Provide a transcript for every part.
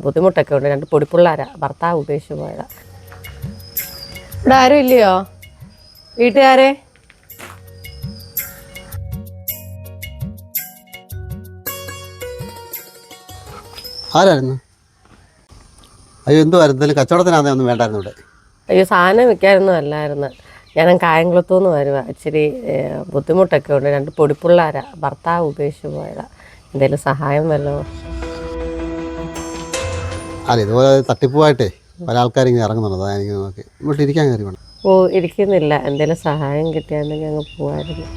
ബുദ്ധിമുട്ടൊക്കെ ഉണ്ട്. 2 പൊടിപ്പിള്ളാരാ, ഭർത്താവ് ഉപേക്ഷിച്ച് പോയതാ. ഇവിടെ ആരും ഇല്ലയോ വീട്ടുകാരെ? ആരായിരുന്നു? അയ്യോ, എന്തുവായിരുന്നു? എന്തെങ്കിലും കച്ചവടത്തിനാന്നേ ഒന്നും വേണ്ടായിരുന്നു ഇവിടെ. അയ്യോ, സാധനം വിൽക്കാനൊന്നും അല്ലായിരുന്നു. ഞാൻ കായംകുളത്തുനിന്ന് വരുക. ഇച്ചിരി ബുദ്ധിമുട്ടൊക്കെ ഉണ്ട്. 2 പൊടിപ്പിള്ളാരാ, ഭർത്താവ് ഉപേക്ഷിച്ച് പോയതാ. എന്തെങ്കിലും സഹായം വല്ലോ? അല്ല, ഇതുപോലെ തട്ടിപ്പുമായിട്ടേ പല ആൾക്കാരിങ്ങനെ ഇറങ്ങുന്നുണ്ട്. അതാ എനിക്ക് നോക്കി ഇങ്ങോട്ട് ഇരിക്കാൻ കയറി വേണം. ഓ, ഇരിക്കുന്നില്ല. എന്തെങ്കിലും സഹായം കിട്ടിയാണെങ്കിൽ അങ്ങ് പോവായിരുന്നു.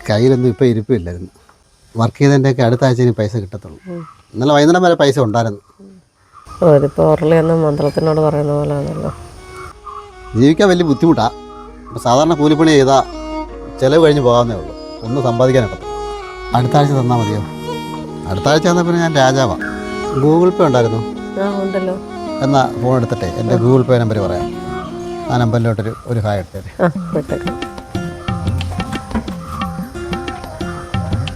കയ്യിലൊന്നും ഇപ്പോൾ ഇരിപ്പില്ലായിരുന്നു. വർക്ക് ചെയ്തതിൻ്റെയൊക്കെ അടുത്ത ആഴ്ച ഇനി പൈസ കിട്ടത്തുള്ളൂ. ഇന്നലെ വൈകുന്നേരം വരെ പൈസ ഉണ്ടായിരുന്നു. ഓ, ഇതിപ്പോൾ ഉരുളിയൊന്നും മന്ത്രത്തിനോട് പറയുന്ന പോലെ ആണല്ലോ. ജീവിക്കാൻ വലിയ ബുദ്ധിമുട്ടാണ്. ഇപ്പോൾ സാധാരണ കൂലിപ്പണി ചെയ്താൽ ചിലവ് കഴിഞ്ഞ് പോകാവുന്നേ ഉള്ളൂ. ഒന്നും സമ്പാദിക്കാനായിട്ട്. അടുത്ത ആഴ്ച തന്നാൽ മതിയോ? അടുത്ത ആഴ്ച തന്നാൽ പിന്നെ ഞാൻ രാജാവാണ്. ഗൂഗിൾ പേ ഉണ്ടായിരുന്നു? ഉണ്ടല്ലോ. എന്നാൽ ഫോൺ എടുത്തിട്ടേ എൻ്റെ ഗൂഗിൾ പേ നമ്പർ പറയാം. ആ നമ്പറിലോട്ടൊരു ഹായ് എടുത്തേരെ.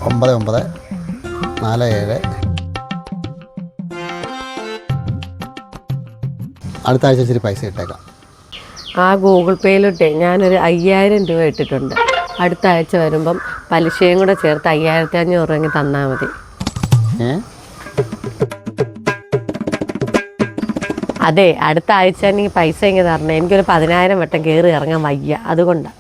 9947. അടുത്ത ആഴ്ച ഇച്ചിരി പൈസ ഇട്ടേക്കാം. ആ ഗൂഗിൾ പേയിലിട്ടേ ഞാനൊരു 5000 രൂപ ഇട്ടിട്ടുണ്ട്. അടുത്ത ആഴ്ച വരുമ്പം പലിശയും കൂടെ ചേർത്ത് 5500 രൂപ തന്നാൽ മതി. അതെ, അടുത്ത ആഴ്ച എനിക്ക് പൈസ ഇങ്ങനെ തരണേ. എനിക്കൊരു 10000 വട്ടം കയറി ഇറങ്ങാൻ വയ്യ, അതുകൊണ്ടാണ്.